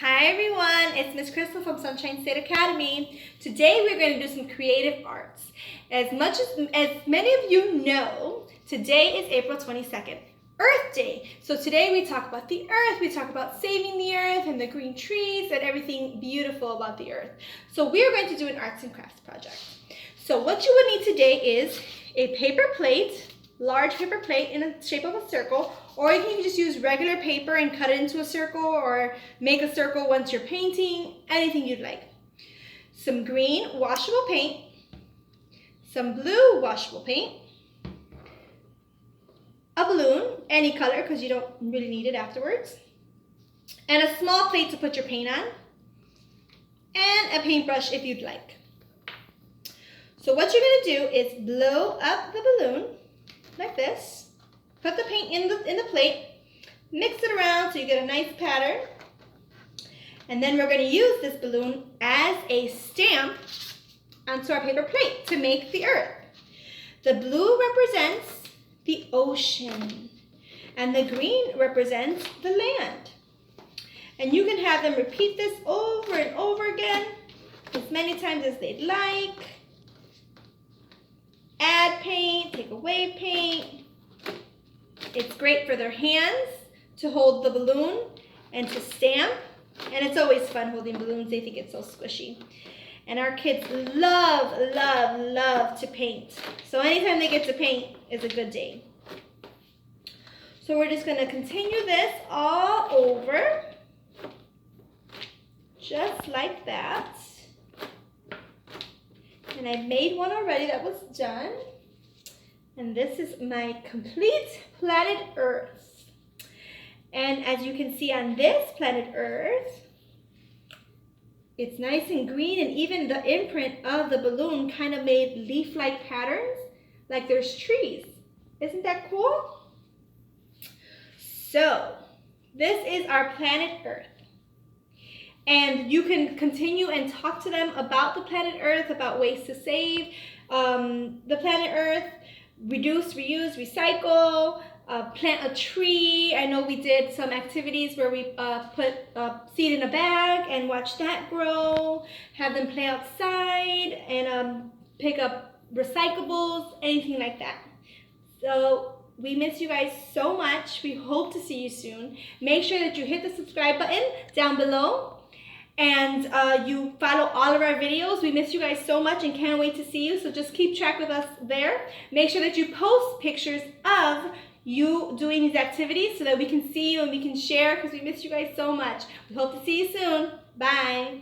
Hi everyone, it's Miss Crystal from Sunshine State Academy. Today we're going to do some creative arts. As many of you know, today is April 22nd, Earth Day. So today we talk about the earth, we talk about saving the earth and the green trees and everything beautiful about the earth. So we're going to do an arts and crafts project. So what you would need today is a paper plate, large paper plate in the shape of a circle, or you can just use regular paper and cut it into a circle or make a circle once you're painting, anything you'd like. Some green washable paint, some blue washable paint, a balloon, any color because you don't really need it afterwards, and a small plate to put your paint on, and a paintbrush if you'd like. So what you're going to do is blow up the balloon like this. Put the paint in the plate, mix it around so you get a nice pattern, and then we're going to use this balloon as a stamp onto our paper plate to make the earth. The blue represents the ocean, and the green represents the land. And you can have them repeat this over and over again, as many times as they'd like. Add paint, take away paint. It's great for their hands to hold the balloon and to stamp. And it's always fun holding balloons. They think it's so squishy. And our kids love, love, love to paint. So anytime they get to paint is a good day. So we're just going to continue this all over. Just like that. And I've made one already that was done. And this is my complete planet Earth. And as you can see on this planet Earth, it's nice and green, and even the imprint of the balloon kind of made leaf-like patterns, like there's trees. Isn't that cool? So, this is our planet Earth. And you can continue and talk to them about the planet Earth, about ways to save the planet Earth. Reduce, reuse, recycle, plant a tree. I know we did some activities where we put seed in a bag and watch that grow. Have them play outside and pick up recyclables, anything like that. So we miss you guys so much. We hope to see you soon. Make sure that you hit the subscribe button down below. And you follow all of our videos. We miss you guys so much and can't wait to see you. So just keep track with us there. Make sure that you post pictures of you doing these activities so that we can see you and we can share, because we miss you guys so much. We hope to see you soon. Bye.